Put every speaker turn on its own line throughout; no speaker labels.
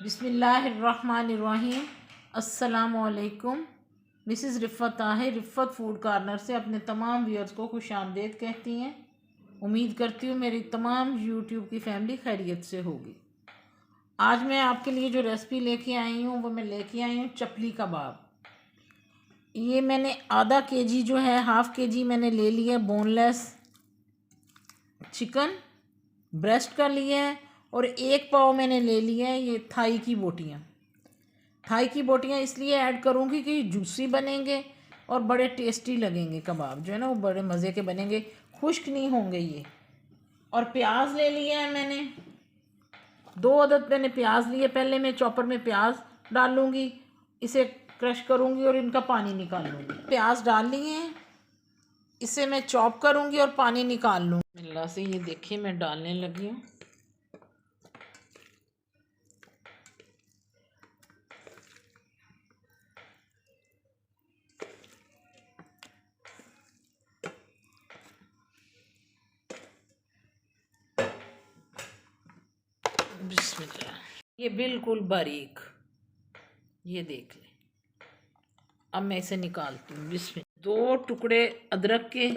बिस्मिल्लाहिर्रहमानिर्रहीम। अस्सलामुअलैकुम। Mrs रिफ़त Tahir रिफ़त food corner से अपने तमाम व्यूअर्स को खुशामदीद कहती हैं। उम्मीद करती हूँ मेरी तमाम यूट्यूब की फैमिली खैरियत से होगी। आज मैं आपके लिए जो रेसिपी लेके आई हूँ वो मैं लेके आई हूँ चपली कबाब। ये मैंने आधा केजी जो है हाफ़ केजी मैंने ले लिया बोनलेस चिकन, ब्रेस्ट का लिया है, और 1 पाव मैंने ले लिया है ये थाई की बोटियाँ। थाई की बोटियाँ इसलिए ऐड करूँगी कि जूसी बनेंगे और बड़े टेस्टी लगेंगे कबाब, जो है ना वो बड़े मज़े के बनेंगे, खुश्क नहीं होंगे ये। और प्याज ले लिया है मैंने 2 अदद मैंने प्याज लिए। पहले मैं चॉपर में प्याज डाल लूँगी, इसे क्रश करूँगी और इनका पानी निकाल लूँगी। प्याज डाल लिए हैं, इसे मैं चॉप करूँगी और पानी निकाल लूँगी। बिस्मिल्लाह से ये देखिए मैं डालने लगी हूँ। बिस्मिल्लाह, ये बिल्कुल बारीक, ये देख लें। अब मैं इसे निकालती हूँ। बिस्मिल्लाह। 2 टुकड़े अदरक के,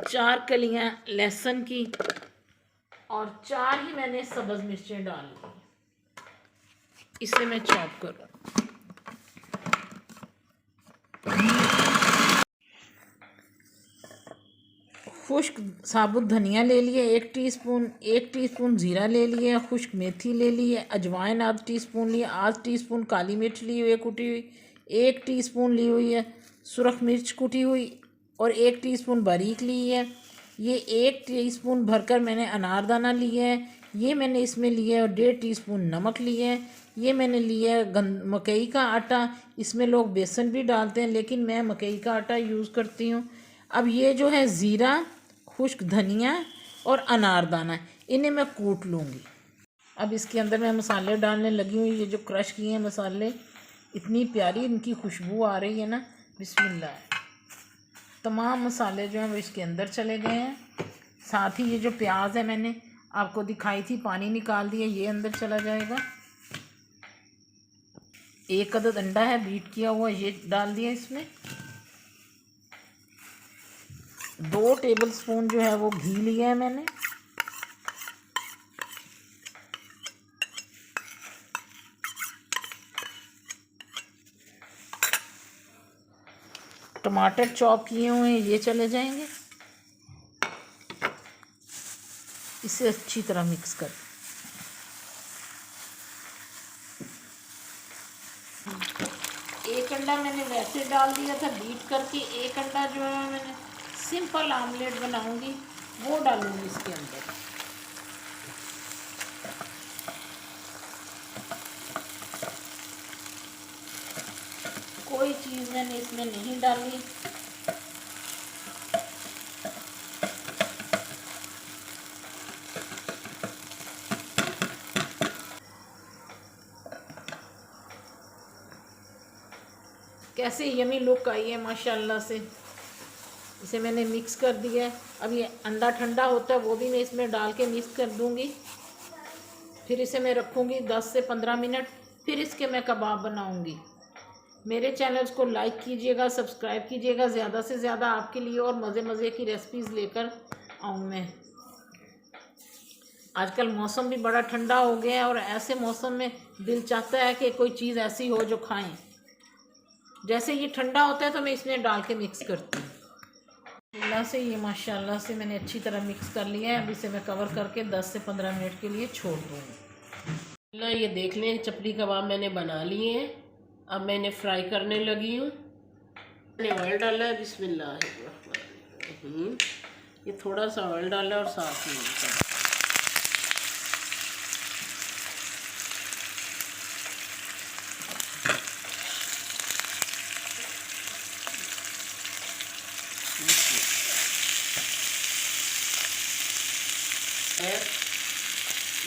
4 कलियाँ लहसुन की और 4 ही मैंने सब्ज़ मिर्चें डाल ली। इसे मैं चॉप करूँ। खुश्क साबुत धनिया ले लिए 1 टीस्पून ज़ीरा ले लिया, खुश्क मेथी ले ली है, अजवाइन आधा टीस्पून लिया, आधा टीस्पून काली मिर्च ली हुई है कुटी हुई, 1 टीस्पून ली हुई है सुरख मिर्च कुटी हुई और 1 टीस्पून बारीक ली है। ये 1 टीस्पून भरकर मैंने अनारदाना लिया है, ये मैंने इसमें लिया है, और 1.5 टीस्पून नमक लिया है। ये मैंने लिया है मकई का आटा, इसमें लोग बेसन भी डालते हैं लेकिन मैं मकई का आटा यूज़ करती हूँ। अब ये जो है ज़ीरा, खुश्क धनिया और अनारदाना, इन्हें मैं कूट लूँगी। अब इसके अंदर मैं मसाले डालने लगी हूँ। ये जो क्रश किए हैं मसाले, इतनी प्यारी इनकी खुशबू आ रही है ना, बिस्मिल्लाह। तमाम मसाले जो हैं वो इसके अंदर चले गए हैं। साथ ही ये जो प्याज है मैंने आपको दिखाई थी, पानी निकाल दिया, ये अंदर चला जाएगा। 1 अदद अंडा है बीट किया हुआ, ये डाल दिया इसमें। 2 टेबलस्पून जो है वो घी लिया है मैंने। टमाटर चॉप किए हुए हैं ये चले जाएंगे। इसे अच्छी तरह मिक्स कर। एक अंडा मैंने वैसे डाल दिया था बीट करके, 1 अंडा जो है मैंने सिंपल आमलेट बनाऊंगी वो डालूंगी इसके अंदर। कोई चीज़ मैंने इसमें नहीं डाली। कैसे यमी लुक आई है माशाल्लाह से। इसे मैंने मिक्स कर दिया है। अब ये अंडा ठंडा होता है वो भी मैं इसमें डाल के मिक्स कर दूंगी। फिर इसे मैं रखूँगी 10 से 15 मिनट, फिर इसके मैं कबाब बनाऊँगी। मेरे चैनल्स को लाइक कीजिएगा, सब्सक्राइब कीजिएगा। ज़्यादा से ज़्यादा आपके लिए और मज़े मज़े की रेसिपीज़ लेकर आऊँ मैं। आजकल मौसम भी बड़ा ठंडा हो गया है और ऐसे मौसम में दिल चाहता है कि कोई चीज़ ऐसी हो जो खाएं। जैसे ये ठंडा होता है तो मैं इसमें डाल के मिक्स करती हूँ। अल्लाह से ये माशाल्लाह से मैंने अच्छी तरह मिक्स कर लिया है। अब इसे मैं कवर करके 10 से 15 मिनट के लिए छोड़ दूँगी।
ना ये देख लें चपली कबाब मैंने बना लिए हैं। अब मैं इन्हें फ्राई करने लगी हूँ। मैंने ऑयल डाला है, बिस्मिल्लाह। ये थोड़ा सा ऑयल डाला और साथ में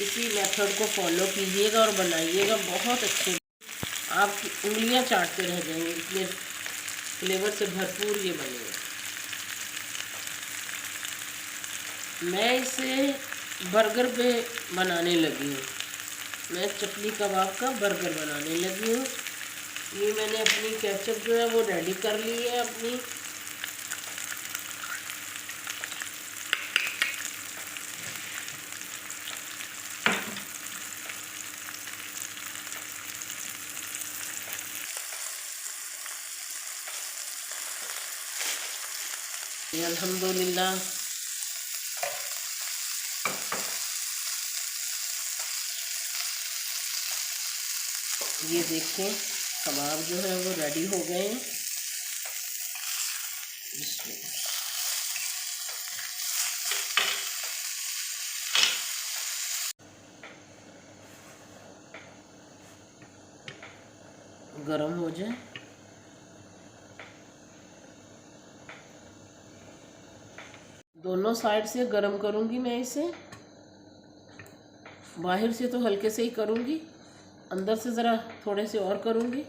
इसी मेथड को फॉलो कीजिएगा और बनाइएगा, बहुत अच्छे आपकी उंगलियां चाटते रह जाएंगे, इतने फ्लेवर से भरपूर ये बनेगा। मैं इसे बर्गर पे बनाने लगी हूँ। मैं चपली कबाब का बर्गर बनाने लगी हूँ। ये मैंने अपनी केचप जो है वो रेडी कर ली है अपनी। ये अल्हम्दुलिल्लाह ये देखें कबाब जो है वो रेडी हो गए हैं। गरम हो जाए। दोनों साइड से गरम करूंगी मैं इसे। बाहर से तो हल्के से ही करूंगी, अंदर से ज़रा थोड़े से और करूंगी।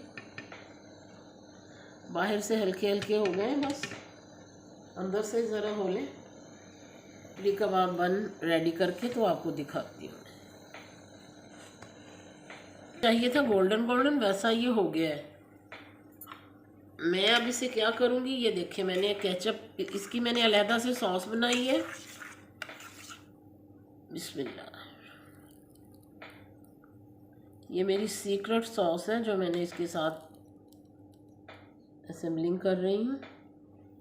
बाहर से हल्के हल्के हो गए बस, अंदर से ज़रा हो लें। चपली कबाब बन रेडी करके तो आपको दिखाती हूँ। चाहिए था गोल्डन गोल्डन, वैसा ये हो गया है। मैं अब इसे क्या करूँगी, ये देखिए मैंने केचप, इसकी मैंने अलहदा से सॉस बनाई है। बिस्मिल्लाह, ये मेरी सीक्रेट सॉस है जो मैंने इसके साथ असेंबलिंग कर रही हूँ।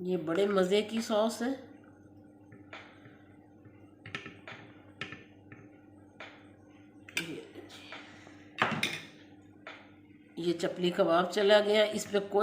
ये बड़े मज़े की सॉस है। ये चपली कबाब चला गया, इस पे कोई